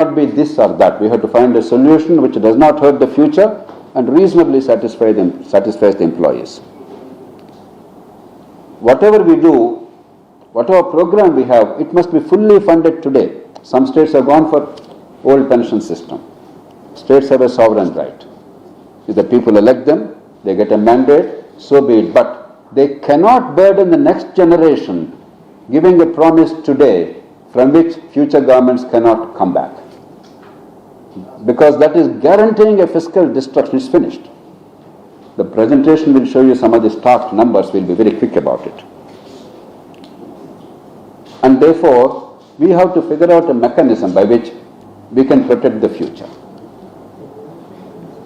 Not be this or that. We have to find a solution which does not hurt the future and reasonably satisfies the employees. Whatever we do, whatever program we have, it must be fully funded today. Some states have gone for old pension system. States have a sovereign right. If the people elect them, they get a mandate, so be it. But they cannot burden the next generation giving a promise today from which future governments cannot come back. Because that is guaranteeing a fiscal destruction. It's finished. The presentation will show you some of the stark numbers. We'll be very quick about it. And therefore, we have to figure out a mechanism by which we can protect the future.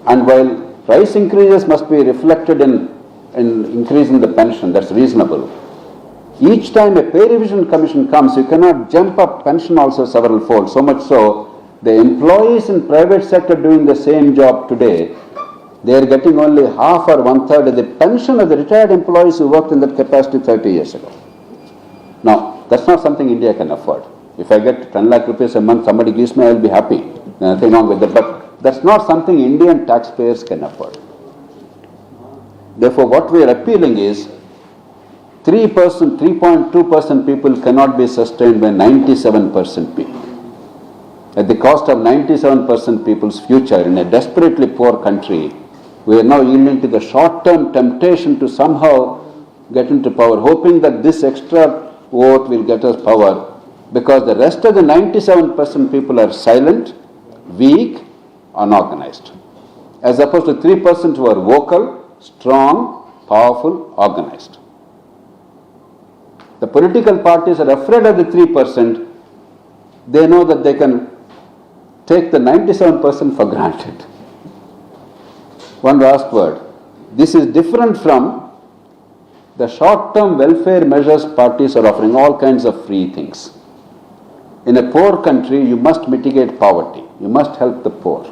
And while price increases must be reflected in increasing the pension, that's reasonable. Each time a pay revision commission comes, you cannot jump up pension also several fold. So much so, the employees in private sector doing the same job today, they are getting only half or one-third of the pension of the retired employees who worked in that capacity 30 years ago. Now, that's not something India can afford. If I get 10 lakh rupees a month, somebody gives me, I will be happy. There's nothing wrong with that. But that's not something Indian taxpayers can afford. Therefore, what we are appealing is 3%, 3.2% people cannot be sustained by 97% people. At the cost of 97% people's future in a desperately poor country, we are now yielding to the short-term temptation to somehow get into power, hoping that this extra vote will get us power, because the rest of the 97% people are silent, weak, unorganized, as opposed to 3% who are vocal, strong, powerful, organized. The political parties are afraid of the 3%. They know that they can take the 97% for granted. One last word. This is different from the short-term welfare measures parties are offering, all kinds of free things. In a poor country, you must mitigate poverty. You must help the poor.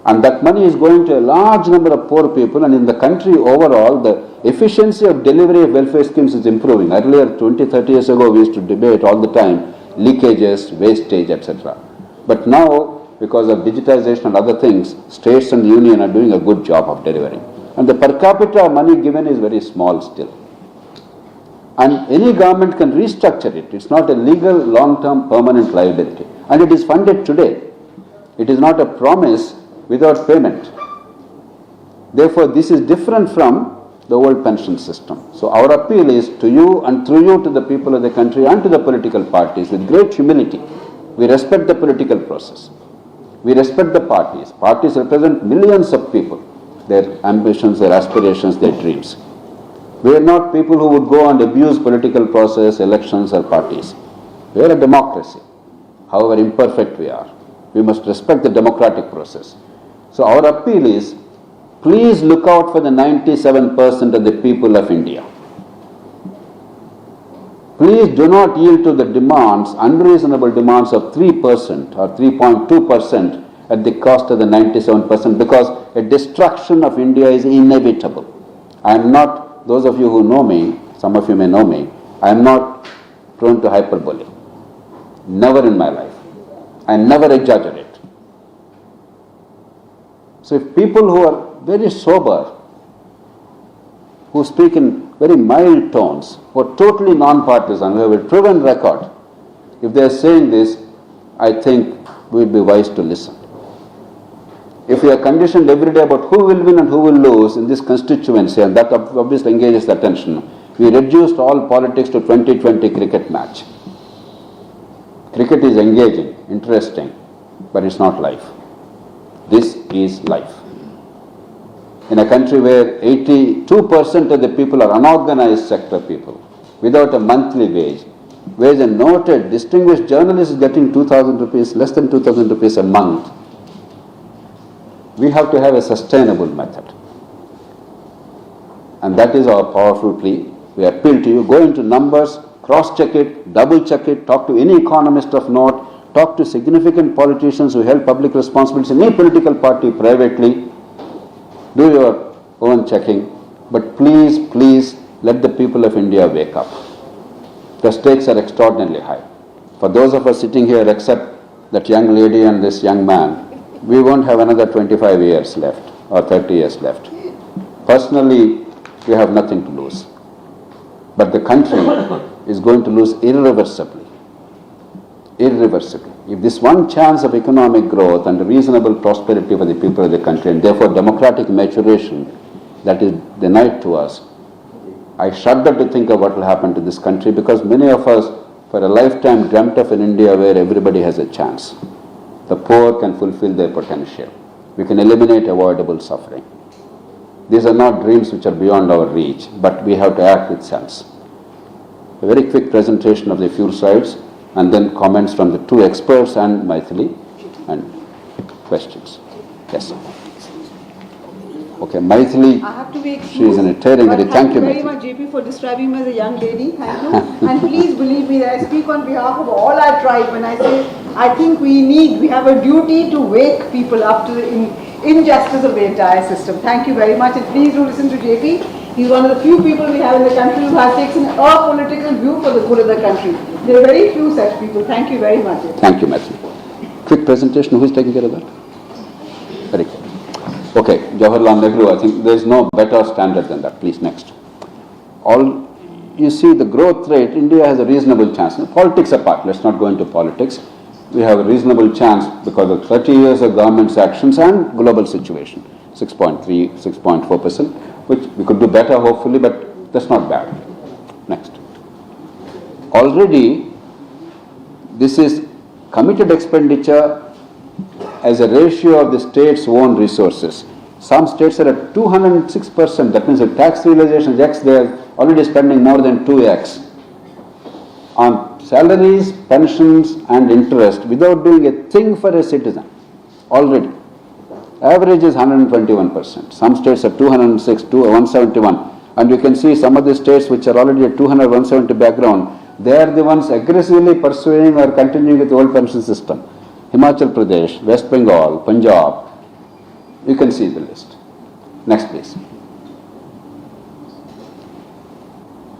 And that money is going to a large number of poor people, and in the country overall, the efficiency of delivery of welfare schemes is improving. Earlier, 20, 30 years ago, we used to debate all the time leakages, wastage, etc. But now, because of digitization and other things, states and the union are doing a good job of delivering. And the per capita money given is very small still. And any government can restructure it. It's not a legal, long-term, permanent liability. And it is funded today. It is not a promise without payment. Therefore, this is different from the old pension system. So our appeal is to you and through you to the people of the country and to the political parties with great humility. We respect the political process. We respect the parties. Parties represent millions of people, their ambitions, their aspirations, their dreams. We are not people who would go and abuse political process, elections or parties. We are a democracy. However imperfect we are, we must respect the democratic process. So our appeal is, please look out for the 97% of the people of India. Please do not yield to the demands, unreasonable demands of 3% or 3.2% at the cost of the 97%, because a destruction of India is inevitable. I am not, those of you who know me, some of you may know me, I am not prone to hyperbole. Never in my life. I never exaggerate. So if people who are very sober, who speak in very mild tones, who are totally non-partisan, who have a proven record, if they are saying this, I think we would be wise to listen. If we are conditioned every day about who will win and who will lose in this constituency, and that obviously engages the attention, we reduced all politics to 2020 cricket match. Cricket is engaging, interesting, but it's not life. This is life. In a country where 82% of the people are unorganized sector people, without a monthly wage, whereas a noted, distinguished journalist is getting 2,000 rupees, less than 2,000 rupees a month, we have to have a sustainable method. And that is our powerful plea. We appeal to you, go into numbers, cross-check it, double-check it, talk to any economist of note, talk to significant politicians who held public responsibilities in any political party privately, do your own checking, but please, please let the people of India wake up. The stakes are extraordinarily high. For those of us sitting here, except that young lady and this young man, we won't have another 25 years left or 30 years left. Personally, we have nothing to lose. But the country is going to lose irreversibly. Irreversibly. If this one chance of economic growth and reasonable prosperity for the people of the country, and therefore democratic maturation, that is denied to us, I shudder to think of what will happen to this country, because many of us for a lifetime dreamt of an India where everybody has a chance. The poor can fulfill their potential. We can eliminate avoidable suffering. These are not dreams which are beyond our reach, but we have to act with sense. A very quick presentation of the few slides and then comments from the two experts and Maithili and questions. Yes. Okay, Maithili, I have to be excused. she is in a tearing hurry. Thank you, very Maithili. much, JP, for describing me as a young lady. Thank you. And please believe me that I speak on behalf of all our tribe when I say I think we have a duty to wake people up to the injustice of the entire system. Thank you very much, and please do listen to JP. He's one of the few people we have in the country who has taken a political view for the good of the country. There are very few such people. Thank you very much. Thank you, Maithili. Quick presentation. Who is taking care of that? Very good. Okay, Jawaharlal Nehru, I think there is no better standard than that. Please, next. You see the growth rate, India has a reasonable chance. Politics apart, let's not go into politics. We have a reasonable chance because of 30 years of government's actions and global situation. 6.3, 6.4%, which we could do better hopefully, but that's not bad. Next. Already, this is committed expenditure as a ratio of the state's own resources. Some states are at 206%, that means the tax realization is X, they are already spending more than 2X on salaries, pensions and interest without doing a thing for a citizen. Already. Average is 121%. Some states are 206, 171. And you can see some of the states which are already at 200, 170 background, they are the ones aggressively pursuing or continuing with the old pension system. Himachal Pradesh, West Bengal, Punjab, you can see the list. Next please.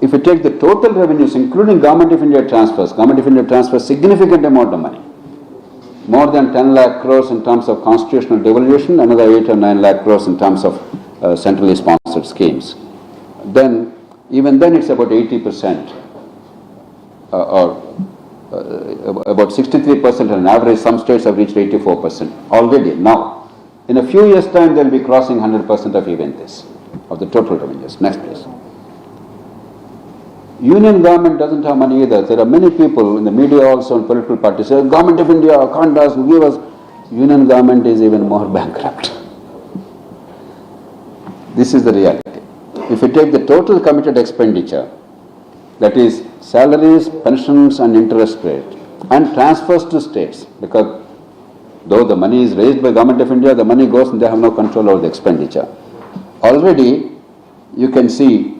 If you take the total revenues including Government of India transfers significant amount of money. More than 10 lakh crores in terms of constitutional devolution, another 8 or 9 lakh crores in terms of centrally sponsored schemes. Then, even then it's about 80% or about 63% on average. Some states have reached 84% already now. In a few years' time, they'll be crossing 100% of even this, of the total revenues. Next, please. Union government doesn't have money either. There are many people in the media also and political parties say, Government of India can't give us. Union government is even more bankrupt. This is the reality. If you take the total committed expenditure, that is salaries, pensions and interest rate, and transfers to states, because though the money is raised by Government of India, the money goes and they have no control over the expenditure. Already, you can see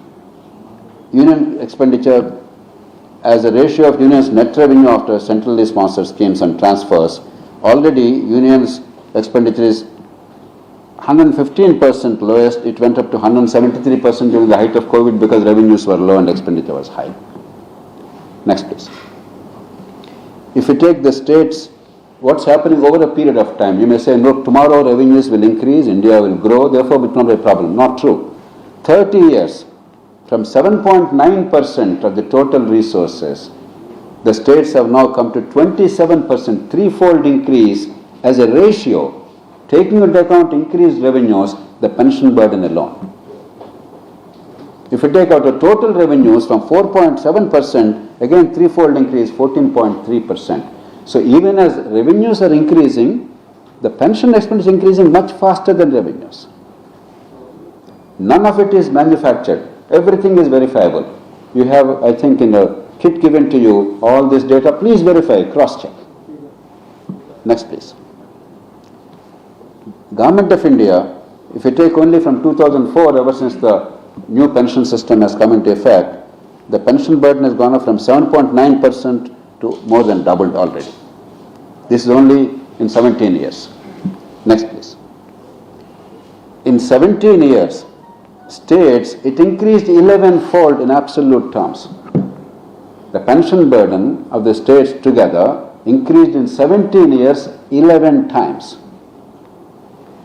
union expenditure as a ratio of union's net revenue after centrally sponsored schemes and transfers. Already, union's expenditure is 115% lowest. It went up to 173% during the height of COVID because revenues were low and expenditure was high. Next please. If you take the states, what's happening over a period of time, you may say, no, tomorrow revenues will increase, India will grow, therefore it will not be a problem. Not true. 30 years, from 7.9% of the total resources, the states have now come to 27%, threefold increase as a ratio, taking into account increased revenues, the pension burden alone. If you take out the total revenues from 4.7%, again threefold increase, 14.3%. So even as revenues are increasing, the pension expense is increasing much faster than revenues. None of it is manufactured. Everything is verifiable. You have, I think, in a kit given to you, all this data. Please verify, cross-check. Next, please. Government of India, if you take only from 2004, ever since the new pension system has come into effect, the pension burden has gone up from 7.9% to more than doubled already. This is only in 17 years. Next, please. In 17 years, states, it increased 11-fold in absolute terms. The pension burden of the states together increased in 17 years 11 times.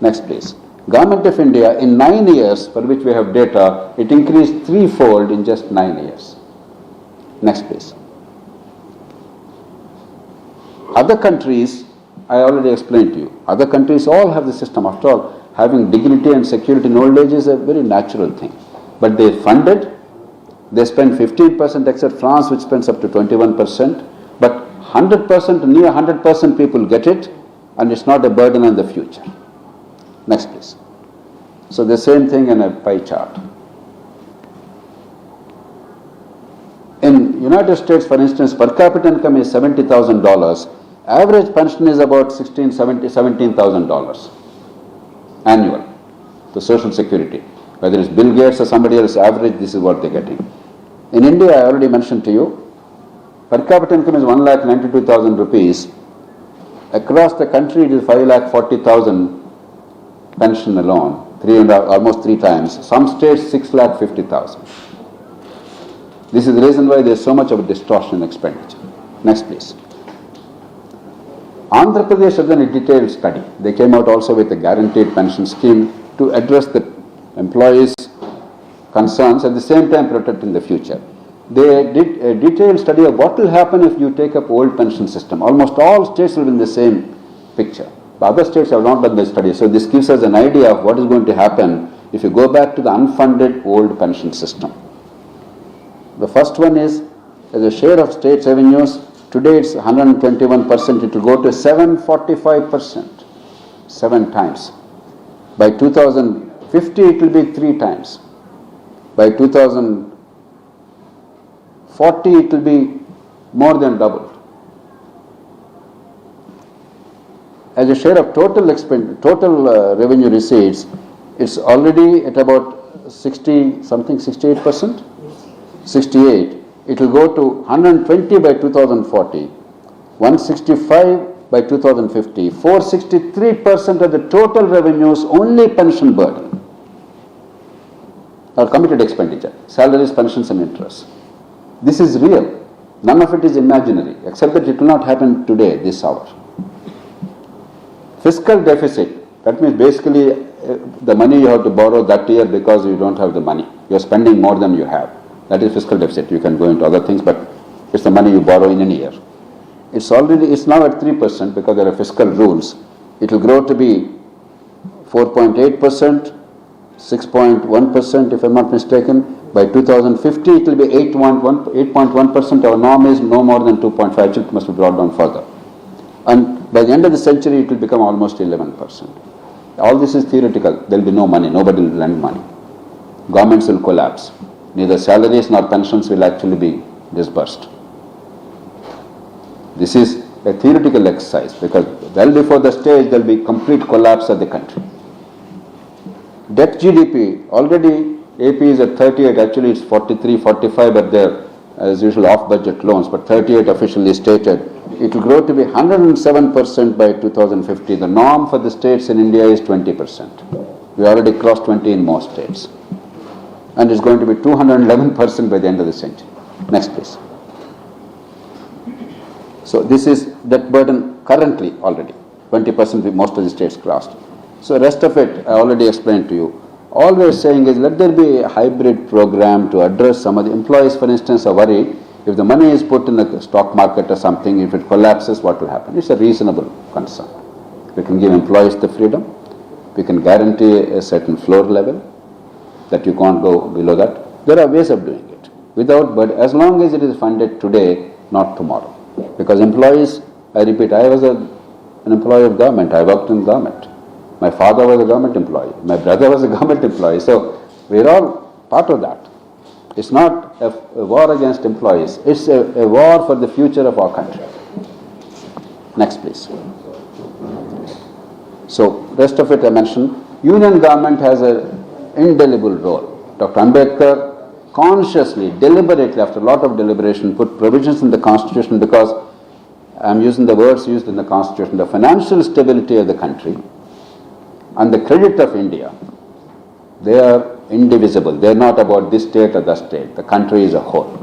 Next please. Government of India in 9 years, for which we have data, it increased threefold in just 9 years. Next please. Other countries, I already explained to you, other countries all have the system. After all, having dignity and security in old age is a very natural thing. But they fund it, they spend 15% except France, which spends up to 21%, but 100%, near 100% people get it, and it's not a burden on the future. Next please. So the same thing in a pie chart. In United States, for instance, per capita income is $70,000. Average pension is about $17,000 annual to Social Security. Whether it's Bill Gates or somebody else, average, this is what they're getting. In India, I already mentioned to you, per capita income is 1,92,000 rupees. Across the country, it is 5,40,000 pension alone, almost 3 times. Some states, 6,50,000. This is the reason why there is so much of a distortion in expenditure. Next, please. Andhra Pradesh has done a detailed study. They came out also with a guaranteed pension scheme to address the employees' concerns, at the same time protecting the future. They did a detailed study of what will happen if you take up old pension system. Almost all states will be in the same picture. The other states have not done the study. So this gives us an idea of what is going to happen if you go back to the unfunded old pension system. The first one is, as a share of states' revenues, today it's 121%, it will go to 745%, 7 times. By 2050 it will be 3 times. By 2040 it will be more than doubled. As a share of total revenue receipts, it's already at about 68%? 68. It will go to 120 by 2040, 165 by 2050, 463% of the total revenues, only pension burden, or committed expenditure, salaries, pensions and interest. This is real. None of it is imaginary, except that it will not happen today, this hour. Fiscal deficit, that means basically the money you have to borrow that year because you don't have the money. You are spending more than you have. That is fiscal deficit. You can go into other things, but it's the money you borrow in a year. It's now at 3% because there are fiscal rules. It will grow to be 4.8%, 6.1% if I'm not mistaken. By 2050 it will be 8.1%. Our norm is no more than 2.5%. It must be brought down further. And by the end of the century it will become almost 11%. All this is theoretical. There will be no money. Nobody will lend money. Governments will collapse. Neither salaries nor pensions will actually be disbursed. This is a theoretical exercise because well before the stage there will be complete collapse of the country. Debt GDP, already AP is at 38, actually it's 43, 45, but they're as usual off-budget loans, but 38 officially stated. It will grow to be 107% by 2050. The norm for the states in India is 20%. We already crossed 20 in most states. And it's going to be 211% by the end of the century. Next please. So this is debt burden currently already. 20% most of the states crossed. So rest of it I already explained to you. All we are saying is let there be a hybrid program to address some of the employees, for instance, are worried if the money is put in the stock market or something, if it collapses, what will happen? It's a reasonable concern. We can give employees the freedom. We can guarantee a certain floor level that you can't go below that. There are ways of doing it but as long as it is funded today, not tomorrow. Because employees, I repeat, I was an employee of government. I worked in government. My father was a government employee. My brother was a government employee. So we're all part of that. It's not a war against employees. It's a war for the future of our country. Next, please. So rest of it I mentioned. Union government has an indelible role. Dr. Ambedkar consciously, deliberately, after a lot of deliberation, put provisions in the Constitution because I'm using the words used in the Constitution, the financial stability of the country and the credit of India, they are indivisible. They are not about this state or that state. The country is a whole.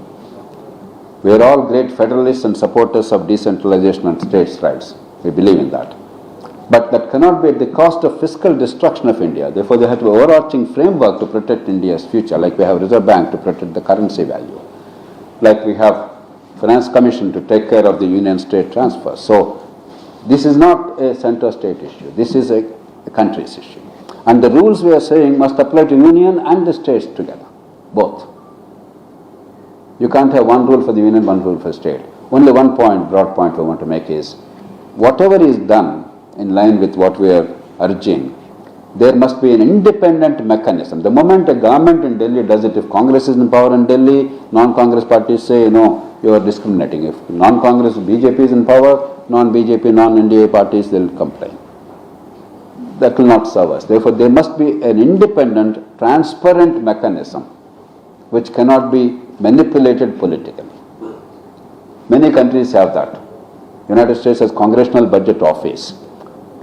We are all great federalists and supporters of decentralization and states' rights. We believe in that. But that cannot be at the cost of fiscal destruction of India. Therefore, there has to be an overarching framework to protect India's future, like we have Reserve Bank to protect the currency value, like we have Finance Commission to take care of the union-state transfers. So, this is not a center-state issue. This is a country's issue. And the rules we are saying must apply to union and the states together, both. You can't have one rule for the union, one rule for the state. Only one point, broad point we want to make is, whatever is done in line with what we are urging, there must be an independent mechanism. The moment a government in Delhi does it, if Congress is in power in Delhi, non-Congress parties say, no, you are discriminating. If non-Congress, BJP is in power, non-BJP, non-NDA parties, they will complain. That will not serve us. Therefore, there must be an independent, transparent mechanism which cannot be manipulated politically. Many countries have that. United States has Congressional Budget Office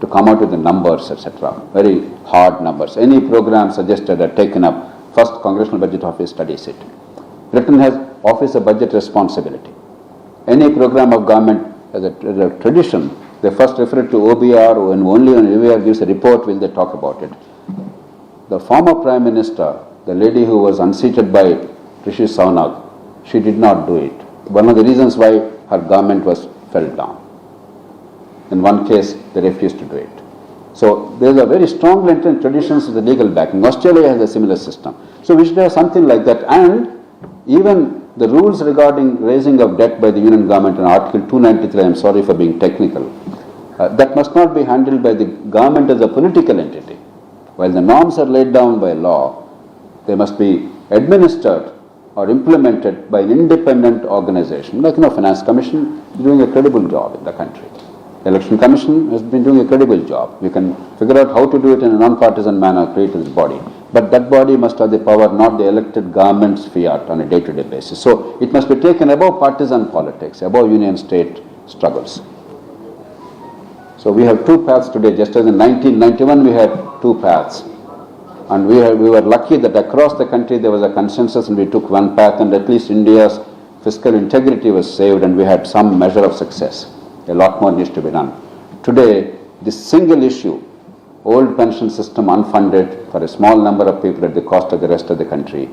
to come out with the numbers, etc. Very hard numbers. Any program suggested or taken up, first Congressional Budget Office studies it. Britain has Office of Budget Responsibility. Any program of government as a tradition, they first refer it to OBR, and only when OBR gives a report will they talk about it. The former Prime Minister, the lady who was unseated by Rishi Sunak, she did not do it. One of the reasons why her government was fell down. In one case, they refused to do it. So there is a very strong entrenched traditions of the legal backing. Australia has a similar system. So we should have something like that. And even the rules regarding raising of debt by the union government in Article 293, I am sorry for being technical, that must not be handled by the government as a political entity. While the norms are laid down by law, they must be administered or implemented by an independent organization. Like, Finance Commission is doing a credible job in the country. Election Commission has been doing a credible job. We can figure out how to do it in a non-partisan manner, create this body. But that body must have the power, not the elected government's fiat on a day-to-day basis. So it must be taken above partisan politics, above union-state struggles. So we have two paths today. Just as in 1991 we had two paths. And we were lucky that across the country there was a consensus and we took one path, and at least India's fiscal integrity was saved and we had some measure of success. A lot more needs to be done. Today, this single issue, old pension system unfunded for a small number of people at the cost of the rest of the country,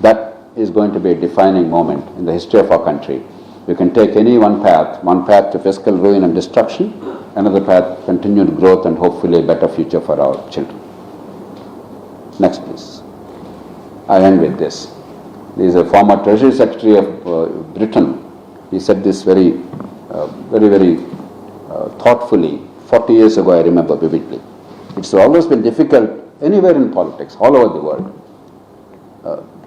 that is going to be a defining moment in the history of our country. We can take any one path to fiscal ruin and destruction, another path, continued growth and hopefully a better future for our children. Next, please. I end with this. There is a former Treasury Secretary of Britain. He said this very thoughtfully 40 years ago, I remember vividly. It's always been difficult anywhere in politics, all over the world,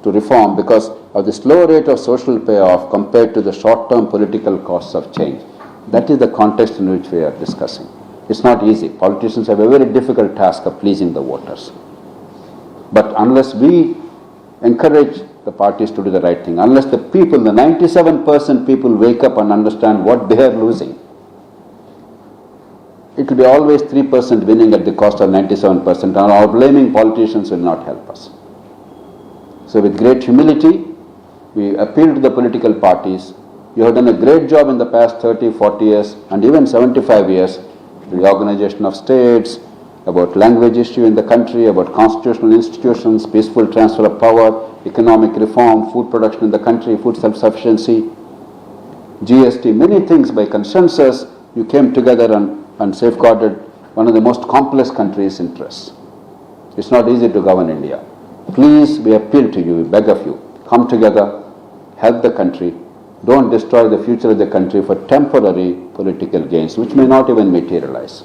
to reform because of the slow rate of social payoff compared to the short-term political costs of change. That is the context in which we are discussing. It's not easy. Politicians have a very difficult task of pleasing the voters. But unless we encourage the parties to do the right thing, unless the people, the 97% people wake up and understand what they are losing, it will be always 3% winning at the cost of 97%, and our blaming politicians will not help us. So with great humility, we appeal to the political parties. You have done a great job in the past 30, 40 years and even 75 years, reorganization of states, about language issue in the country, about constitutional institutions, peaceful transfer of power, economic reform, food production in the country, food self-sufficiency, GST, many things by consensus. You came together and safeguarded one of the most complex countries' interests. It's not easy to govern India. Please, we appeal to you, we beg of you, come together, help the country, don't destroy the future of the country for temporary political gains, which may not even materialize.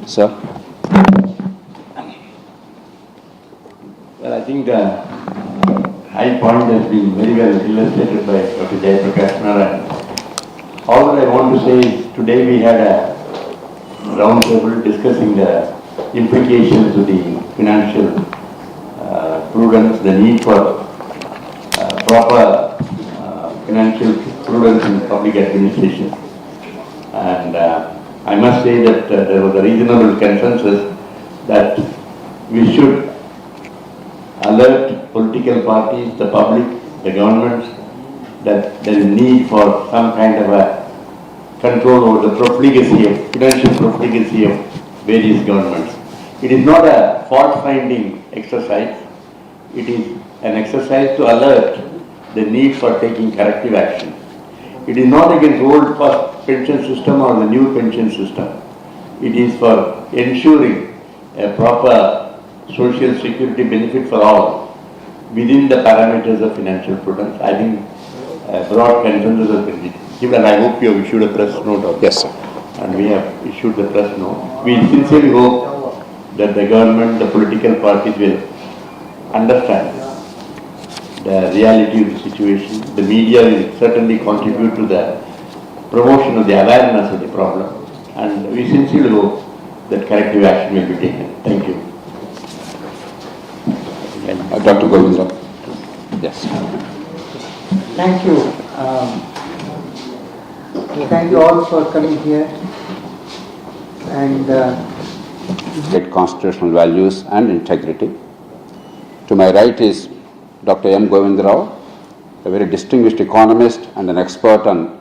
Sir? Well, I think the high point has been very well illustrated by Dr. Jaya Prakash Narayana. All that I want to say is today we had a round table discussing the implications of the financial prudence, the need for proper financial prudence in public administration. And I must say that there was a reasonable consensus that we should alert political parties, the public, the governments that there is need for some kind of a control over the profligacy of, financial profligacy of various governments. It is not a fault-finding exercise. It is an exercise to alert the need for taking corrective action. It is not against old past pension system or the new pension system. It is for ensuring a proper social security benefit for all within the parameters of financial prudence. I think a broad consensus has been given, and I hope you have issued a press note of Yes, sir. and we have issued the press note. We sincerely hope that the government, the political parties will understand the reality of the situation. The media will certainly contribute to the promotion of the awareness of the problem, and we sincerely hope that corrective action will be taken. Thank you. Dr. Govindra. Yes. Thank you. Thank you all for coming here. And Constitutional values and integrity. To my right is Dr. M. Govindrao, a very distinguished economist and an expert on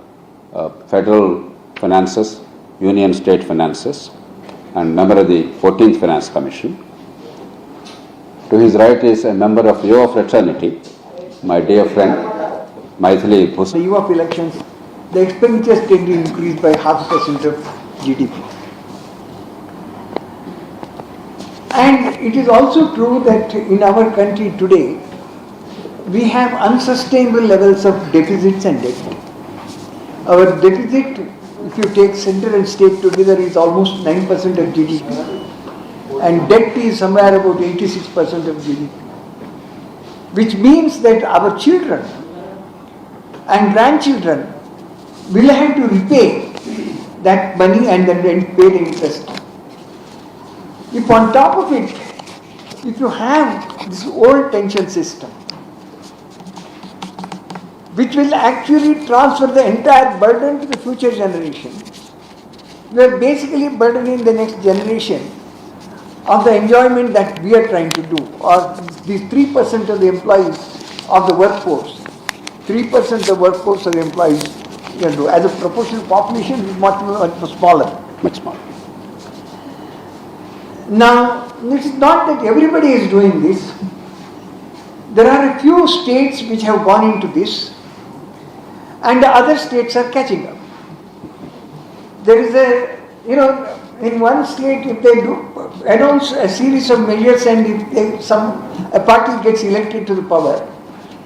federal finances, union state finances, and member of the 14th Finance Commission. To his right is a member of your fraternity, my dear friend, Maithili the Bhusri. eve of elections, the expenditures tend to increase by 0.5% of GDP. And it is also true that in our country today, we have unsustainable levels of deficits and debt. Our deficit, if you take center and state together, is almost 9% of GDP. And debt is somewhere about 86% of GDP. Which means that our children and grandchildren will have to repay that money and then pay the interest. If on top of it, if you have this old pension system, which will actually transfer the entire burden to the future generation, we are basically burdening the next generation of the enjoyment that we are trying to do, or these 3% of the employees of the workforce, 3% of the workforce of the employees can do. As a proportional population, it is much smaller. Much more. Now, it is not that everybody is doing this. There are a few states which have gone into this, and the other states are catching up. There is in one state, if they do announce a series of measures and if a party gets elected to the power,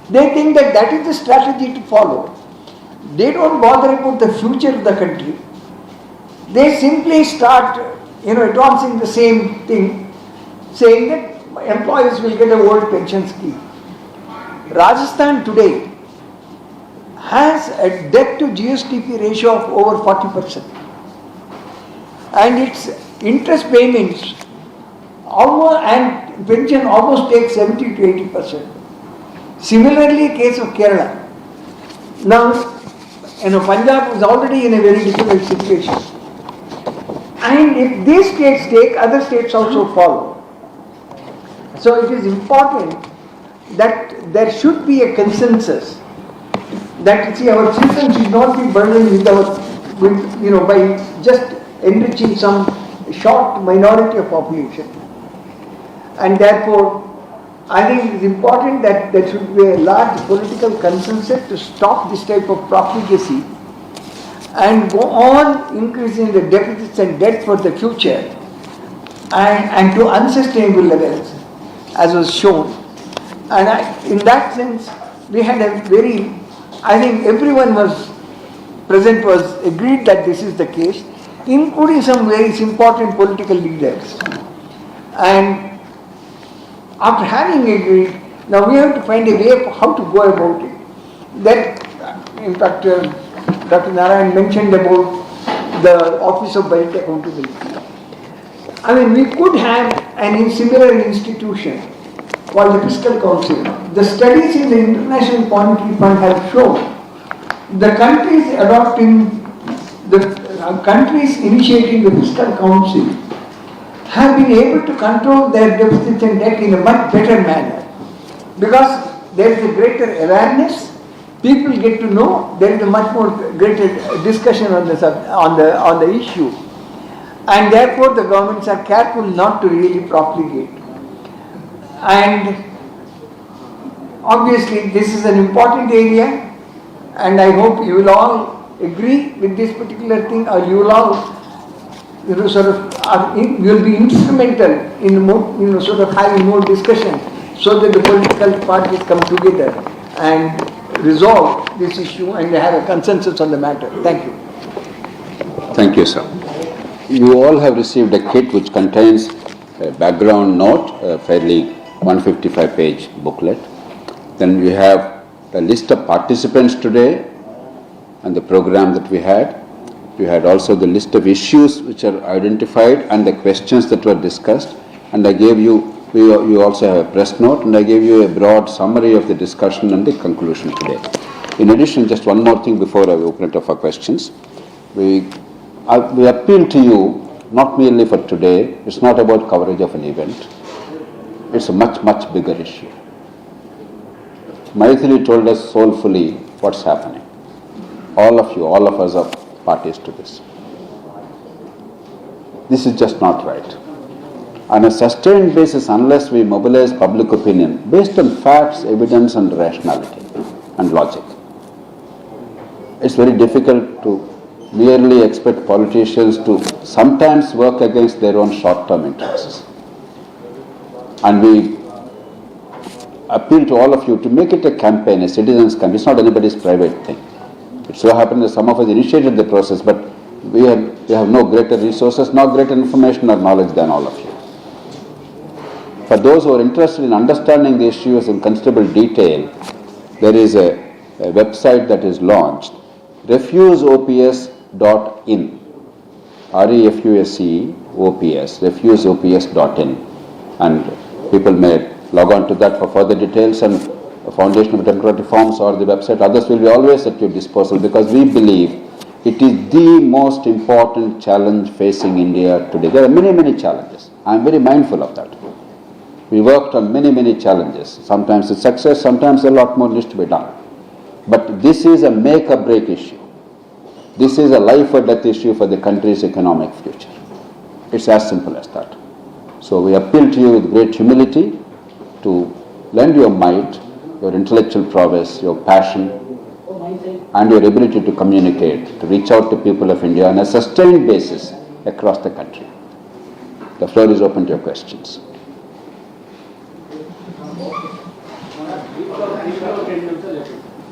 they think that that is the strategy to follow. They don't bother about the future of the country. They simply start advancing the same thing, saying that employees will get a old pension scheme. Rajasthan today has a debt to GSTP ratio of over 40%. And its interest payments and pension almost take 70 to 80%. Similarly, case of Kerala. Now, Punjab is already in a very difficult situation. And if these states take, other states also follow. So it is important that there should be a consensus that our children should not be burdened by just enriching some short minority of population. And therefore, I think it is important that there should be a large political consensus to stop this type of profligacy and go on increasing the deficits and debt for the future and to unsustainable levels, as was shown. And in that sense, we had I think everyone was agreed that this is the case, including some very important political leaders. And after having agreed, now we have to find a way of how to go about it. That, in fact, Dr. Narayan mentioned about the Office of Budget Accountability. I mean, we could have an similar institution called the Fiscal Council. The studies in the International Monetary Fund have shown the countries initiating the Fiscal Council have been able to control their deficits and debt in a much better manner, because there is a greater awareness people get to know, there is a much more greater discussion on the issue, and therefore the governments are careful not to really profligate. And obviously this is an important area, and I hope you will all agree with this particular thing, or you will all you will be instrumental in more, sort of having more discussion, so that the political parties come together and resolve this issue and have a consensus on the matter. Thank you. Thank you, sir. You all have received a kit which contains a background note, a fairly 155-page booklet. Then we have a list of participants today and the program that we had. We had also the list of issues which are identified and the questions that were discussed. And I gave you, you also have a press note, and I gave you a broad summary of the discussion and the conclusion today. In addition, just one more thing before I open it up for questions. We appeal to you, not merely for today. It's not about coverage of an event. It's a much, much bigger issue. Maithili told us soulfully what's happening. All of you, all of us are parties to this. This is just not right. On a sustained basis, unless we mobilize public opinion based on facts, evidence and rationality and logic, it's very difficult to merely expect politicians to sometimes work against their own short-term interests. And we appeal to all of you to make it a campaign, a citizens' campaign. It's not anybody's private thing. It so happened that some of us initiated the process, but we have no greater resources, no greater information or knowledge than all of you. For those who are interested in understanding the issues in considerable detail, there is a website that is launched, refuseops.in, REFUSEOPS, refuseops.in, and people may log on to that for further details, and the Foundation of Democratic Reforms or the website, others will be always at your disposal, because we believe it is the most important challenge facing India today. There are many, many challenges. I am very mindful of that. We worked on many, many challenges. Sometimes it's success, sometimes a lot more needs to be done. But this is a make or break issue. This is a life or death issue for the country's economic future. It's as simple as that. So we appeal to you with great humility to lend your might, your intellectual prowess, your passion, and your ability to communicate, to reach out to people of India on a sustained basis across the country. The floor is open to your questions.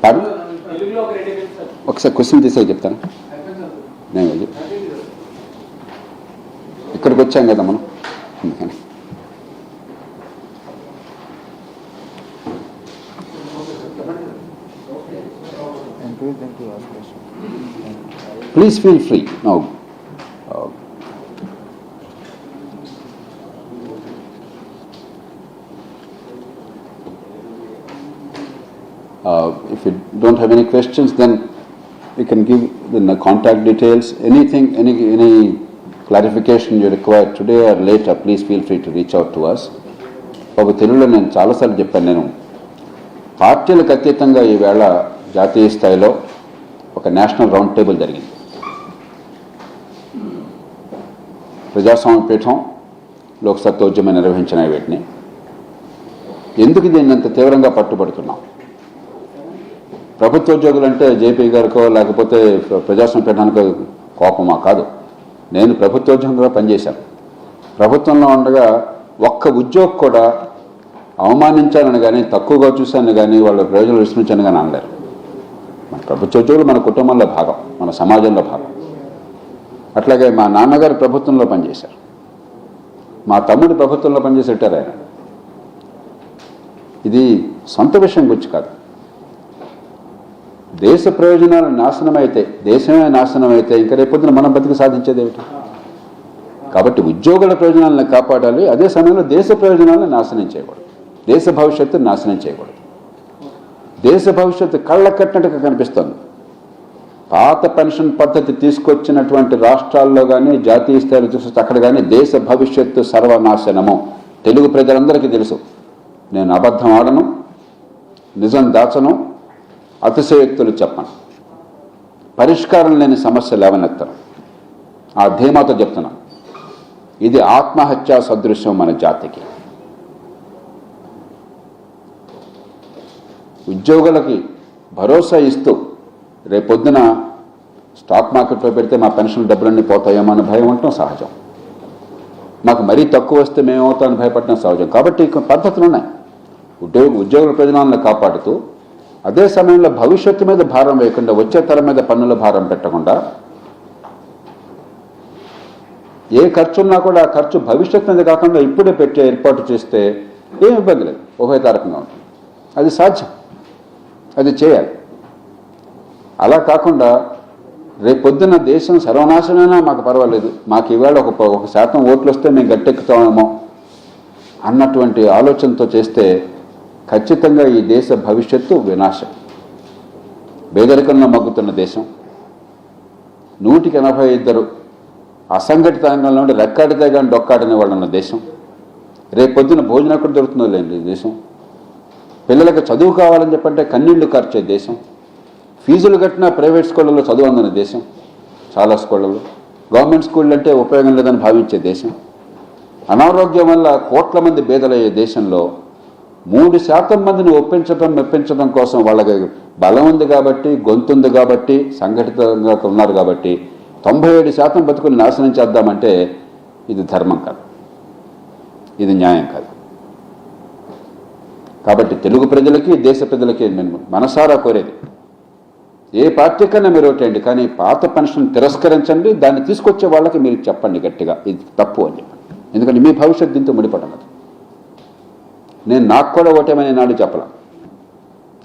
Pardon? ఒకసారి question తీసే చెప్తాను. నేను ఇక్కడికి వచ్చాం కదా మనం. Please feel free. Now, if you don't have any questions, then you can give the contact details. Anything, any clarification you require today or later, please feel free to reach out to us. ఒక తెలుగులో నేను చాలాసార్లు చెప్పాను, నేను పార్టీలకు అతీతంగా ఈవేళ జాతీయ స్థాయిలో ఒక నేషనల్ రౌండ్ టేబుల్ జరిగింది. ప్రజాస్వామ్య పీఠం లోక్సత్తోద్యమం నిర్వహించిన వీటిని ఎందుకు దీన్ని అంత తీవ్రంగా పట్టుబడుతున్నాం? ప్రభుత్వోద్యోగులు అంటే జేపీ గారికో లేకపోతే ప్రజాస్వామ్య పీఠానికో కోపమా? కాదు. నేను ప్రభుత్వోద్యోగంగా పనిచేశాను. ప్రభుత్వంలో ఉండగా ఒక్క ఉద్యోగి కూడా అవమానించాలని కానీ తక్కువగా చూశాను కానీ వాళ్ళ ప్రయోజనాలు విస్మరించాను కానీ అనలేరు. మన ప్రభుత్వోద్యోగులు మన కుటుంబంలో భాగం, మన సమాజంలో భాగం. అట్లాగే మా నాన్నగారు ప్రభుత్వంలో పనిచేశారు, మా తమ్ముడు ప్రభుత్వంలో పనిచేసి రిటైర్ అయ్యాడు. ఇది సొంత విషయం గురించి కాదు. దేశ ప్రయోజనాలు నాశనమైతే, దేశమే నాశనమైతే ఇంకా రేపొద్దున మనం బతికి సాధించేది ఏమిటి? కాబట్టి ఉద్యోగుల ప్రయోజనాలను కాపాడాలి, అదే సమయంలో దేశ ప్రయోజనాలను నాశనం చేయకూడదు, దేశ భవిష్యత్తు నాశనం చేయకూడదు. దేశ భవిష్యత్తు కళ్ళ కట్టినట్టుగా కనిపిస్తుంది. పాత పెన్షన్ పద్ధతి తీసుకొచ్చినటువంటి రాష్ట్రాల్లో కానీ జాతీయ స్థాయిలో చూస్తే అక్కడ కానీ దేశ భవిష్యత్తు సర్వనాశనము. తెలుగు ప్రజలందరికీ తెలుసు. నేను అబద్ధం ఆడను, నిజం దాచను, అతిశయోక్తులు చెప్పను, పరిష్కారం లేని సమస్య లేవనెత్తను. ఆ ధీమాతో చెప్తున్నాను, ఇది ఆత్మహత్యా సదృశ్యం మన జాతికి. ఉద్యోగులకి భరోసా ఇస్తూ రేపొద్దున స్టాక్ మార్కెట్లో పెడితే మా పెన్షన్ డబ్బులన్నీ పోతాయేమో అని భయం ఉండటం సహజం. మాకు మరీ తక్కువ వస్తే మేమవుతామని భయపడటం సహజం. కాబట్టి పద్ధతులు ఉన్నాయి. ఉద్యోగుల ప్రయోజనాలను కాపాడుతూ అదే సమయంలో భవిష్యత్తు మీద భారం వేయకుండా, వచ్చే తరం మీద పన్నుల భారం పెట్టకుండా, ఏ ఖర్చు ఉన్నా కూడా ఆ ఖర్చు భవిష్యత్తు మీద కాకుండా ఇప్పుడే పెట్టే ఏర్పాటు చేస్తే ఏం ఇబ్బంది లేదు, ఉభయతారకంగా ఉంటుంది. అది సాధ్యం, అది చేయాలి. అలా కాకుండా రేపొద్దున దేశం సర్వనాశనమైనా మాకు పర్వాలేదు, మాకు ఈవేళ 1% ఓట్లు వస్తే మేము గట్టెక్కుతామేమో అన్నటువంటి ఆలోచనతో చేస్తే ఖచ్చితంగా ఈ దేశ భవిష్యత్తు వినాశం. పేదరికంలో మగ్గుతున్న దేశం, 182 అసంఘటిత రంగంలో ఉండి రెక్కాడితే కానీ డొక్కాడనే వాళ్ళు ఉన్న దేశం. రేపొద్దున భోజనం ఎక్కడ దొరుకుతుందో లేండి దేశం. పిల్లలకు చదువు కావాలని చెప్పంటే కన్నీళ్లు కార్చే దేశం. ఫీజులు కట్టినా ప్రైవేట్ స్కూళ్ళలో చదువు అందని దేశం. చాలా స్కూళ్ళలో గవర్నమెంట్ స్కూళ్ళు అంటే ఉపయోగం లేదని భావించే దేశం. అనారోగ్యం వల్ల కోట్ల మంది బేదలయ్యే దేశంలో 3% మందిని మెప్పించడం కోసం వాళ్ళకి బలం ఉంది కాబట్టి, గొంతు ఉంది కాబట్టి, సంఘటితంగా ఉన్నారు కాబట్టి 97% బతుకులు నాశనం చేద్దామంటే ఇది ధర్మం కాదు, ఇది న్యాయం కాదు. కాబట్టి తెలుగు ప్రజలకి, దేశ ప్రజలకి నేను మనసారా కోరేది, ఏ పార్టీకైనా మీరు ఓటేయండి, కానీ పాత పెన్షన్ తిరస్కరించండి. దాన్ని తీసుకొచ్చే వాళ్ళకి మీరు చెప్పండి గట్టిగా ఇది తప్పు అని చెప్పండి. ఎందుకంటే మీ భవిష్యత్తు దీంతో ముడిపడన్నది. నేను నాకు కూడా ఓటేమని నాడు చెప్పలా.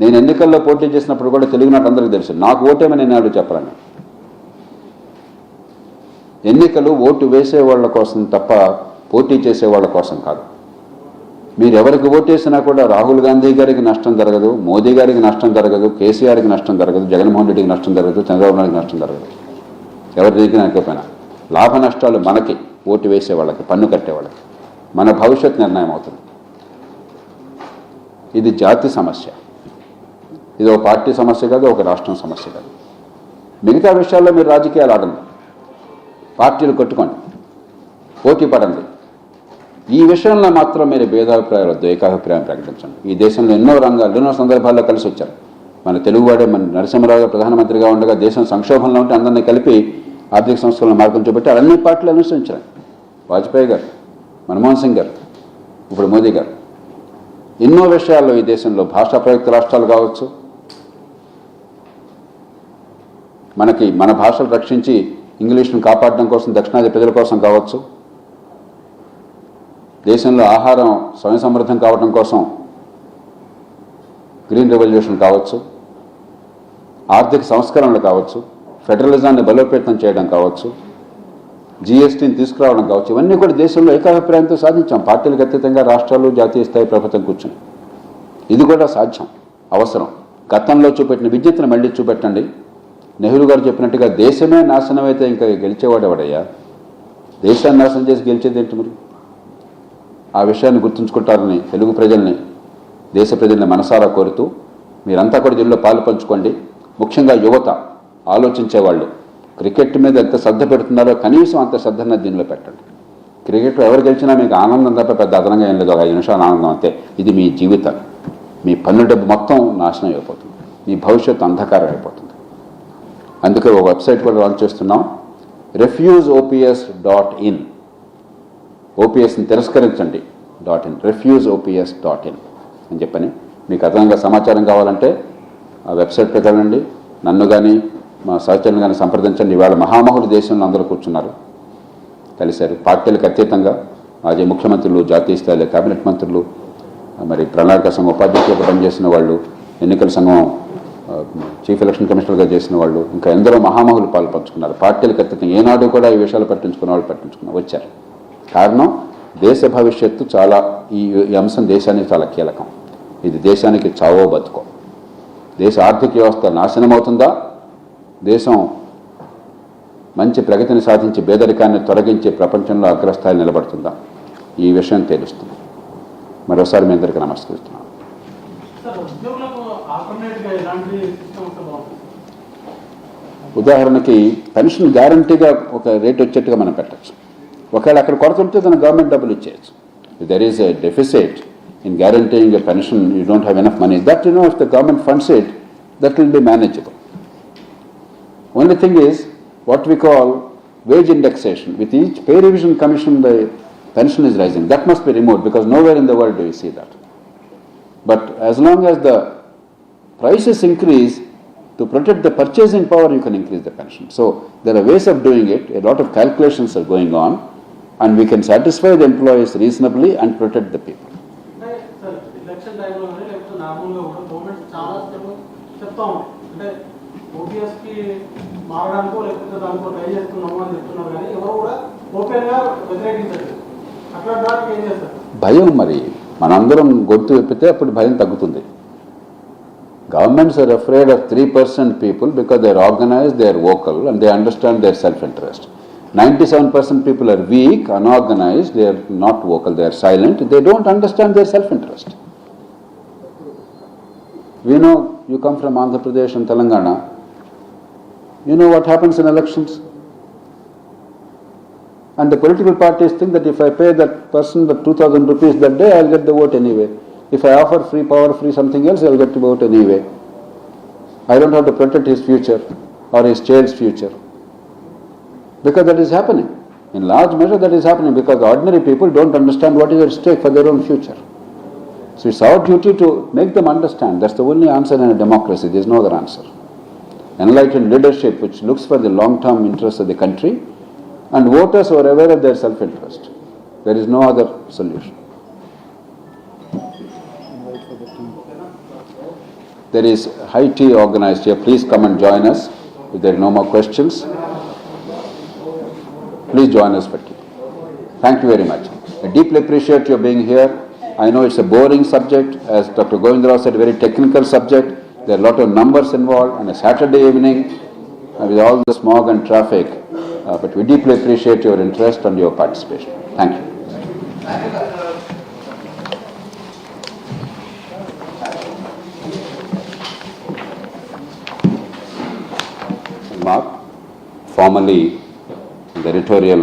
నేను ఎన్నికల్లో పోటీ చేసినప్పుడు కూడా తెలుగునాట అందరికీ తెలుసు, నాకు ఓటేమని నాడు చెప్పాలని. ఎన్నికలు ఓటు వేసే వాళ్ళ కోసం తప్ప పోటీ చేసే వాళ్ళ కోసం కాదు. మీరు ఎవరికి ఓటేసినా కూడా రాహుల్ గాంధీ గారికి నష్టం జరగదు, మోదీ గారికి నష్టం జరగదు, కేసీఆర్కి నష్టం జరగదు, జగన్మోహన్ రెడ్డికి నష్టం జరగదు, చంద్రబాబు నాయుడికి నష్టం జరగదు. ఎవరి దగ్గర నకపోయినా లాభ నష్టాలు మనకి, ఓటు వేసే వాళ్ళకి, పన్ను కట్టే వాళ్ళకి. మన భవిష్యత్ నిర్ణయం అవుతుంది. ఇది జాతి సమస్య, ఇది ఒక పార్టీ సమస్య కాదు, ఒక రాష్ట్రం సమస్య కాదు. మిగతా విషయాల్లో మీరు రాజకీయాలు ఆడండి, పార్టీలు కొట్టుకోండి, పోటీ పడండి. ఈ విషయంలో మాత్రం మీరు భేదాభిప్రాయాలు వద్దు, ఏకాభిప్రాయం ప్రకటించండి. ఈ దేశంలో ఎన్నో రంగాలు, ఎన్నో సందర్భాల్లో కలిసి వచ్చారు. మన తెలుగువాడే మన నరసింహరావు ప్రధానమంత్రిగా ఉండగా దేశం సంక్షోభంలో ఉంటే అందరినీ కలిపి ఆర్థిక సంస్థలను మార్గం చూపెట్టి అన్ని పార్టీలు అనుసరించారు. వాజ్పేయి గారు, మన్మోహన్ సింగ్ గారు, ఇప్పుడు మోదీ గారు. ఎన్నో విషయాల్లో ఈ దేశంలో భాషా ప్రయుక్త రాష్ట్రాలు కావచ్చు, మన భాషలు రక్షించి ఇంగ్లీష్ను కాపాడడం కోసం దక్షిణాది ప్రజల కోసం కావచ్చు, దేశంలో ఆహారం స్వయం సమృద్ధం కావడం కోసం గ్రీన్ రెవల్యూషన్ కావచ్చు, ఆర్థిక సంస్కరణలు కావచ్చు, ఫెడరలిజాన్ని బలోపేతం చేయడం కావచ్చు, జీఎస్టీని తీసుకురావడం కావచ్చు, ఇవన్నీ కూడా దేశంలో ఏకాభిప్రాయంతో సాధించాం. పార్టీలకు అతీతంగా రాష్ట్రాలు, జాతీయ స్థాయి ప్రభుత్వం కూర్చుని. ఇది కూడా సాధ్యం, అవసరం. గతంలో చూపెట్టిన విద్యను మళ్ళీ చూపెట్టండి. నెహ్రూ గారు చెప్పినట్టుగా దేశమే నాశనం అయితే ఇంకా గెలిచేవాడు ఎవడయ్యా? దేశాన్ని నాశనం చేసి గెలిచేది ఏంటి మరి? ఆ విషయాన్ని గుర్తుంచుకుంటారని తెలుగు ప్రజల్ని, దేశ ప్రజల్ని మనసారా కోరుతూ మీరంతా కూడా దీనిలో పాలు పంచుకోండి. ముఖ్యంగా యువత, ఆలోచించేవాళ్ళు క్రికెట్ మీద ఎంత శ్రద్ధ పెడుతున్నారో కనీసం అంత శ్రద్ధను దీనిలో పెట్టండి. క్రికెట్లో ఎవరు గెలిచినా మీకు ఆనందం తప్ప పెద్ద అదనంగా ఏం లేదు, ఒక 5 నిమిషాలు ఆనందం అంతే. ఇది మీ జీవితం. మీ పన్ను డబ్బు మొత్తం నాశనం అయిపోతుంది, మీ భవిష్యత్తు అంధకారం అయిపోతుంది. అందుకే ఒక వెబ్సైట్ కూడా లాంచ్ చేస్తున్నాం, refuseops.in. ఓపీఎస్ని తిరస్కరించండి .in, refuseops.in అని చెప్పని. మీకు అదనంగా సమాచారం కావాలంటే ఆ వెబ్సైట్కి వెళ్ళండి. నన్ను కానీ మా సహచరులను కానీ సంప్రదించండి. ఇవాళ మహామహులు దేశంలో అందరూ కూర్చున్నారు, కలిశారు. పార్టీలకు అతీతంగా మాజీ ముఖ్యమంత్రులు, జాతీయ స్థాయిలో కేబినెట్ మంత్రులు, మరి ప్రణాళిక సంఘం ఉపాధ్యక్షులుగా పనిచేసిన వాళ్ళు, ఎన్నికల సంఘం చీఫ్ ఎలక్షన్ కమిషనర్గా చేసిన వాళ్ళు, ఇంకా ఎందరో మహామహులు పంచుకున్నారు. పార్టీలకు అతీతంగా ఏనాడు కూడా ఈ విషయాలు పట్టించుకున్నారు వచ్చారు. కారణం దేశ భవిష్యత్తు చాలా, ఈ అంశం దేశానికి చాలా కీలకం. ఇది దేశానికి చావో బతుకో. దేశ ఆర్థిక వ్యవస్థ నాశనం అవుతుందా, దేశం మంచి ప్రగతిని సాధించి పేదరికాన్ని తొలగించి ప్రపంచంలో అగ్రస్థాయి నిలబడుతుందా, ఈ విషయం తెలుస్తుంది. మరోసారి మీ అందరికీ నమస్కరిస్తున్నాను. ఉద్యోగులకు ఆల్టర్నేట్గా ఎలాంటి ఉదాహరణకి పెన్షన్ గ్యారంటీగా ఒక రేట్ వచ్చేట్టుగా మనం పెట్టచ్చు. ఒకవేళ అక్కడ కొరత ఉంటే తన గవర్నమెంట్ డబ్బులు ఇచ్చేయచ్చు. If there is a deficit in guaranteeing a pension, you don't have enough money. That, if the government funds it, that will be manageable. Only thing is, what we call wage indexation. With each pay revision commission, the pension is rising. That must be removed because nowhere in the world do you see that. But as long as the prices increase, to protect the purchasing power, you can increase the pension. So there are ways of doing it. A lot of calculations are going on, and we can satisfy the employees reasonably and protect the people. Election టైంలోనే లేకపోతే నార్మల్గా కూడా government చాలా చెప్తా ఉంది. ఓపీఎస్కి మారడానికో లేకపోతే దానికో try చేస్తున్నాము అని చెప్తున్నారు, కానీ ఎవరు కూడా ఓపెన్గా వ్యతిరేకించలేదు. అట్లా దానికి ఏం చేస్తారు? భయం. మరి మనందరం గొంతు విప్పితే అప్పుడు భయం తగ్గుతుంది. Governments are afraid of 3% people because they are organized, they are vocal, and they understand their self-interest. 97% people are weak, unorganized, they are not vocal, they are silent, they don't understand their self-interest. We know, you come from Andhra Pradesh and Telangana, you know what happens in elections? And the political parties think that if I pay that person the 2,000 rupees that day, I'll get the vote anyway. If I offer free power, free something else, I'll get the vote anyway. I don't have to protect his future or his child's future. Because that is happening. In large measure that is happening because ordinary people don't understand what is at stake for their own future. So it's our duty to make them understand. That's the only answer in a democracy. There is no other answer. Enlightened leadership which looks for the long-term interests of the country, and voters who are aware of their self-interest. There is no other solution. There is high tea organized here. Please come and join us. If there are no more questions, please join us for tea. Thank you very much. I deeply appreciate your being here. I know it's a boring subject. As Dr. Govindarao said, a very technical subject. There are a lot of numbers involved on a Saturday evening with all the smog and traffic. But we deeply appreciate your interest and your participation. Thank you. Mark, formerly the editorial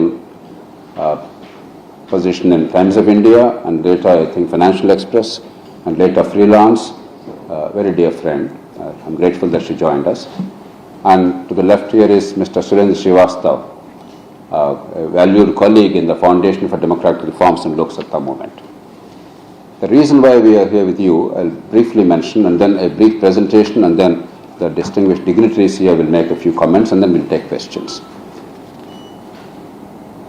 position in Times of India and later I think Financial Express and later freelance, very dear friend. I'm grateful that she joined us. And to the left here is Mr. Surendra Srivastav, a valued colleague in the Foundation for Democratic Reforms and Lok Satta movement. The reason why we are here with you, I'll briefly mention, and then a brief presentation, and then the distinguished dignitaries here will make a few comments, and then we'll take questions.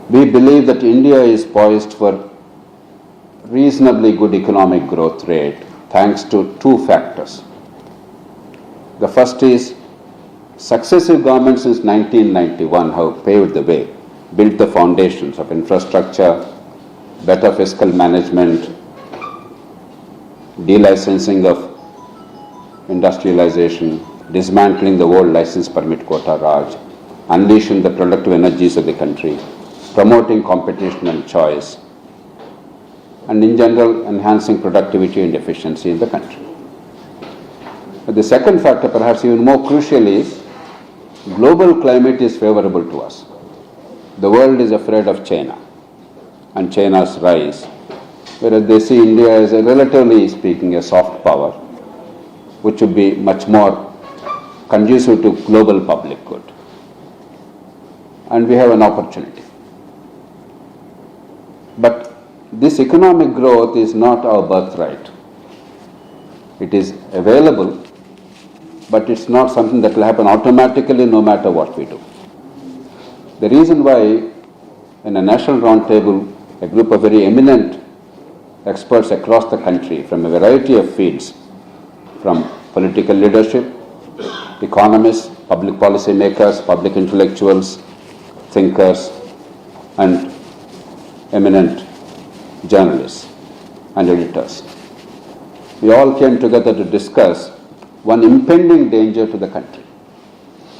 We believe that India is poised for reasonably good economic growth rate thanks to two factors. The first is successive governments since 1991 have paved the way, built the foundations of infrastructure, better fiscal management, delicensing of industrialization, dismantling the old license permit quota Raj, unleashing the productive energies of the country, promoting competition and choice, and in general enhancing productivity and efficiency in the country. But the second factor, perhaps even more crucial, is global climate is favorable to us. The world is afraid of China and China's rise, whereas they see India as a relatively speaking a soft power, which would be much more conducive to global public good. And we have an opportunity. But this economic growth is not our birthright. It is available, but it's not something that will happen automatically no matter what we do. The reason why in a national roundtable, a group of very eminent experts across the country from a variety of fields, from political leadership, economists, public policy makers, public intellectuals, thinkers, and eminent journalists and editors. We all came together to discuss one impending danger to the country.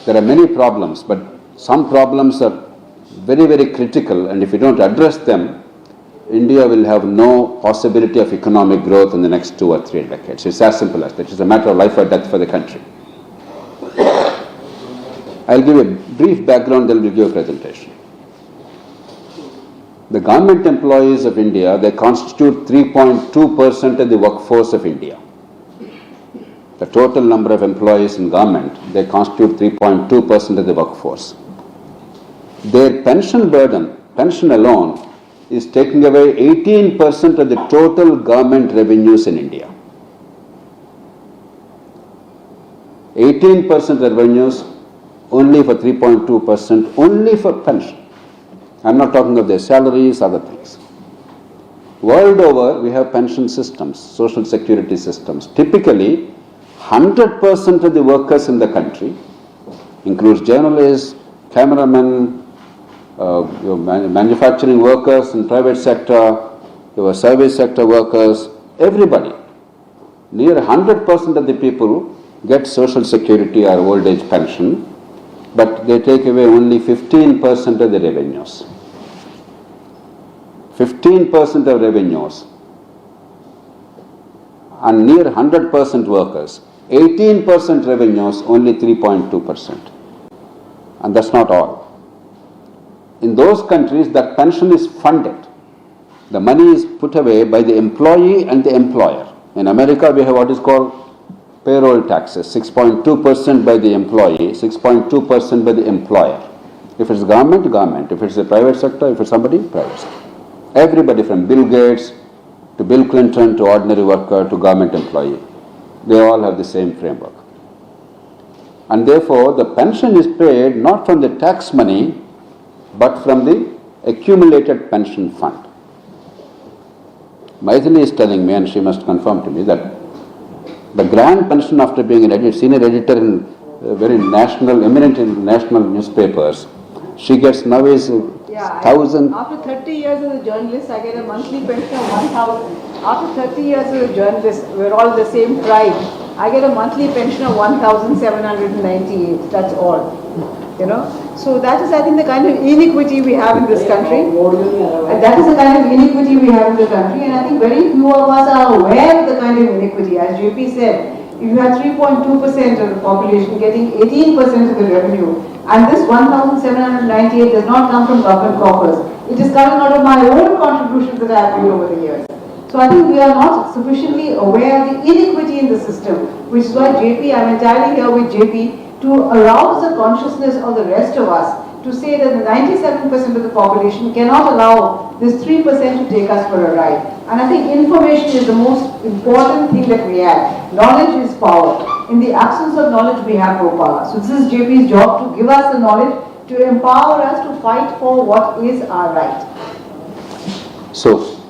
There are many problems, but some problems are very, very critical, and if we don't address them, India will have no possibility of economic growth in the next 2 or 3 decades. It's as simple as that. It's a matter of life or death for the country. I'll give a brief background, then we'll give a presentation. The government employees of India, they constitute 3.2% of the workforce of India. The total number of employees in government, they constitute 3.2% of the workforce. Their pension burden, pension alone, is taking away 18% of the total government revenues in India. 18% revenues only for 3.2%, only for pension. I'm not talking of their salaries, other things. World over, we have pension systems, social security systems. Typically, 100% of the workers in the country, includes journalists, cameramen, your manufacturing workers in private sector, your service sector workers, everybody. Near 100% of the people get social security or old age pension, but they take away only 15% of the revenues. 15% of revenues and near 100% workers, 18% revenues, only 3.2%. And that's not all. In those countries, that pension is funded. The money is put away by the employee and the employer. In America, we have what is called payroll taxes, 6.2% by the employee, 6.2% by the employer. If it's government, government. If it's the private sector, if it's somebody, private sector. Everybody from Bill Gates to Bill Clinton to ordinary worker to government employee, they all have the same framework. And therefore, the pension is paid not from the tax money, but from the accumulated pension fund. Maithili is telling me, and she must confirm to me, that the grand pension after being a senior editor in very national, eminent in national newspapers, she gets now is 1,000. After 30 years as a journalist, I get a monthly pension of 1,000. After 30 years as a journalist, we're all the same tribe. I get a monthly pension of 1,798. That's all. You know, so that is, I think, the kind of inequity we have in this country. And that is the kind of inequity we have in the country. And I think very few of us are aware of the kind of inequity. As JP said, if you have 3.2% of the population getting 18% of the revenue, and this 1,798 does not come from government coffers. It is coming out of my own contributions that I have made over the years. So I think we are not sufficiently aware of the inequity in the system, which is why JP, I'm entirely here with JP, to arouse the consciousness of the rest of us to say that the 97% of the population cannot allow this 3% to take us for a ride. And I think information is the most important thing that we have. Knowledge is power. In the absence of knowledge, we have no power. So this is JP's job, to give us the knowledge, to empower us to fight for what is our right. So,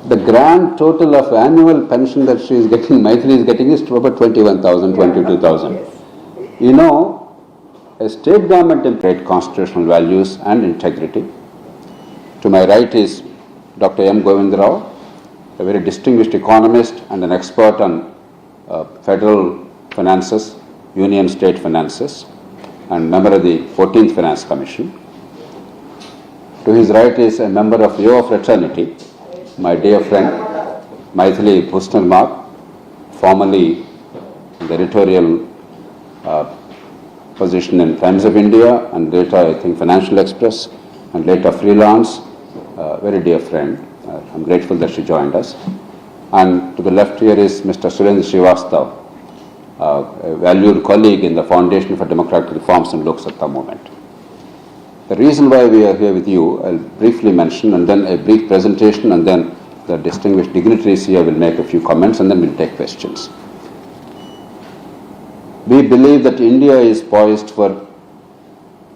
the grand total of annual pension that she is getting, Maithili is getting, is about 21,000, 22,000. Yes. You know, a state government implies constitutional values and integrity. To my right is Dr. M. Govindarao, a very distinguished economist and an expert on federal finances, union state finances, and member of the 14th Finance Commission. To his right is a member of your fraternity, my dear friend, Maithili Bhusnarmark, formerly the editorial position in Times of India, and later I think Financial Express, and later freelance, very dear friend. I'm grateful that she joined us. And to the left here is Mr. Surendra Srivastav, a valued colleague in the Foundation for Democratic Reforms and Lok Satta movement. The reason why we are here with you, I'll briefly mention, and then a brief presentation, and then the distinguished dignitaries here will make a few comments, and then we'll take questions. We believe that India is poised for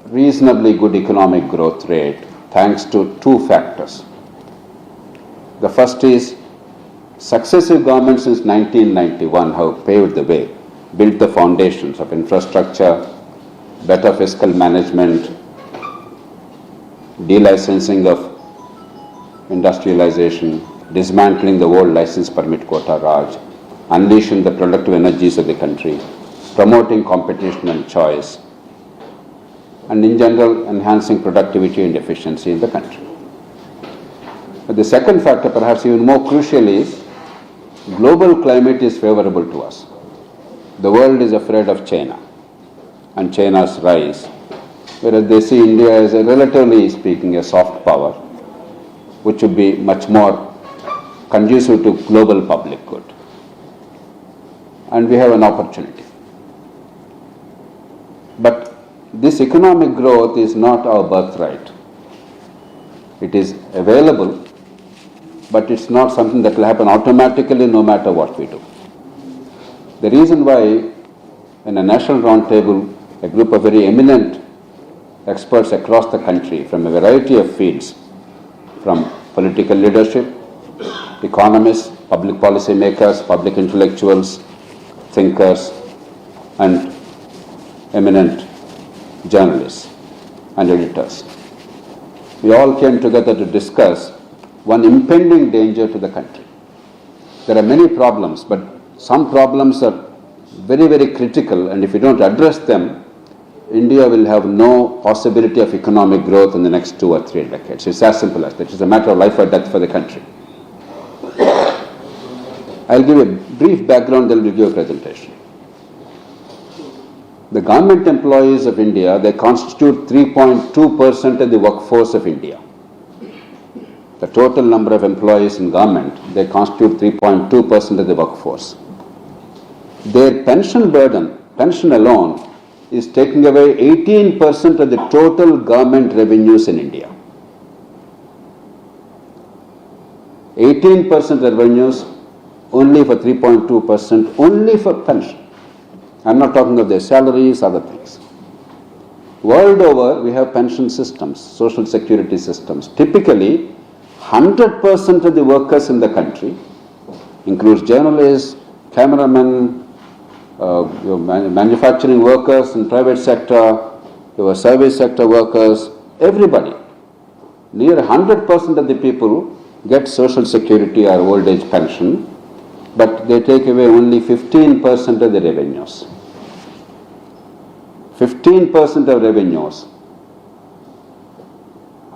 reasonably good economic growth rate thanks to two factors. The first is successive governments since 1991 have paved the way, built the foundations of infrastructure, better fiscal management, delicensing of industrialization, dismantling the old license permit quota Raj, unleashing the productive energies of the country, promoting competition and choice, and in general enhancing productivity and efficiency in the country. But the second factor, perhaps even more crucial, is global climate is favorable to us. The world is afraid of China and China's rise, whereas they see India as a relatively speaking a soft power, which would be much more conducive to global public good. And we have an opportunity. But this economic growth is not our birthright. It is available, but it's not something that will happen automatically no matter what we do. The reason why in a national roundtable, a group of very eminent experts across the country from a variety of fields, from political leadership, economists, public policy makers, public intellectuals, thinkers, and eminent journalists and editors. We all came together to discuss one impending danger to the country. There are many problems, but some problems are very, very critical, and if we don't address them, India will have no possibility of economic growth in the next 2 or 3 decades. It's as simple as that. It's a matter of life or death for the country. I'll give a brief background, then we'll give a presentation. The government employees of India, they constitute 3.2% of the workforce of India. The total number of employees in government, they constitute 3.2% of the workforce. Their pension burden, pension alone, is taking away 18% of the total government revenues in India. 18% revenues only for 3.2%, only for pension. I'm not talking of their salaries, other things. World over, we have pension systems, social security systems. Typically, 100% of the workers in the country, includes journalists, cameramen, your manufacturing workers in private sector, your service sector workers, everybody. Near 100% of the people get social security or old age pension, but they take away only 15% of the revenues. 15% of revenues,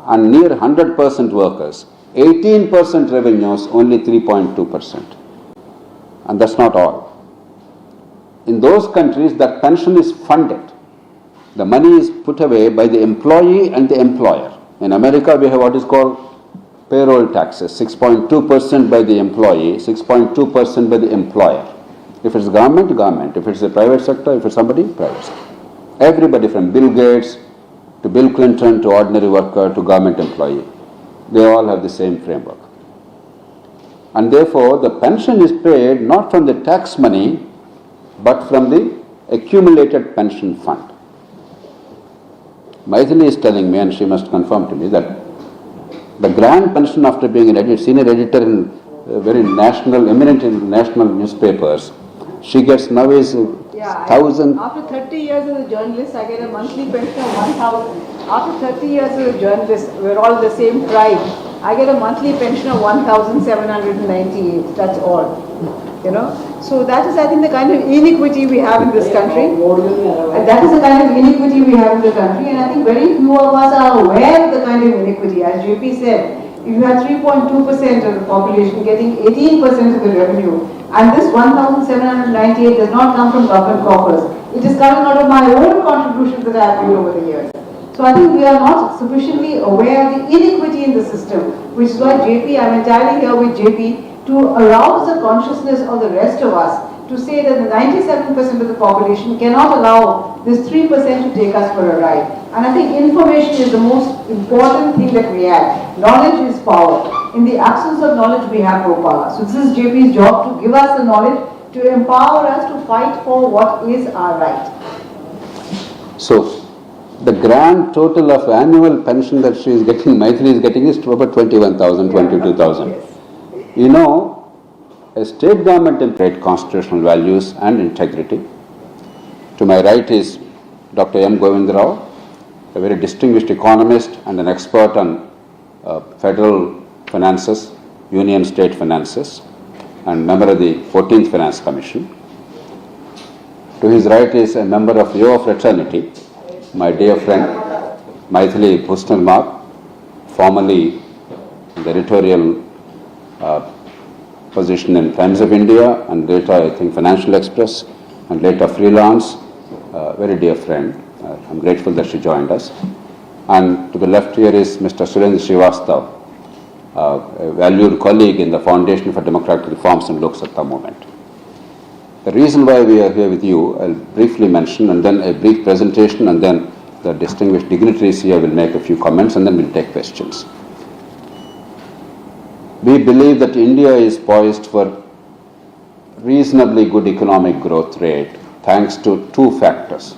and near 100% workers, 18% revenues, only 3.2%. And that's not all. In those countries, that pension is funded. The money is put away by the employee and the employer. In America, we have what is called payroll taxes, 6.2% by the employee, 6.2% by the employer. If it's government, government. If it's the private sector, if it's somebody, private sector. Everybody from Bill Gates to Bill Clinton to ordinary worker to government employee, they all have the same framework. And therefore, the pension is paid not from the tax money, but from the accumulated pension fund. Maithili is telling me, and she must confirm to me, that the grand pension after being an senior editor in very national, eminent in national newspapers, she gets now is 1,000. After 30 years as a journalist, I get a monthly pension of 1,000. After 30 years as a journalist, we're all the same tribe. I get a monthly pension of 1,798. That's all. You know, so that is, I think, the kind of inequity we have in this country. And that is the kind of inequity we have in the country. And I think very few of us are aware of the kind of inequity. As JP said, if you have 3.2% of the population getting 18% of the revenue, and this 1,798 does not come from government coffers, it is coming out of my own contributions that I have made over the years. So I think we are not sufficiently aware of the inequity in the system, which is why JP, I'm entirely here with JP, to arouse the consciousness of the rest of us to say that the 97% of the population cannot allow this 3% to take us for a ride. And I think information is the most important thing that we have. Knowledge is power. In the absence of knowledge, we have no power. So this is JP's job to give us the knowledge, to empower us to fight for what is our right. So, the grand total of annual pension that she is getting, Maithili is getting, is about 21,000, 22,000. Yes. You know, a state government implies constitutional values and integrity. To my right is Dr. M. Govindarao, a very distinguished economist and an expert on federal finances, union state finances, and member of the 14th Finance Commission. To his right is a member of your fraternity, my dear friend, Maithili Bhusnarmark, formerly the editorial position in Times of India, and later I think Financial Express, and later freelance, very dear friend, I'm grateful that she joined us. And to the left here is Mr. Surendra Srivastav, a valued colleague in the Foundation for Democratic Reforms and Lok Satta movement. The reason why we are here with you, I'll briefly mention, and then a brief presentation, and then the distinguished dignitaries here will make a few comments, and then we'll take questions. We believe that India is poised for reasonably good economic growth rate thanks to two factors.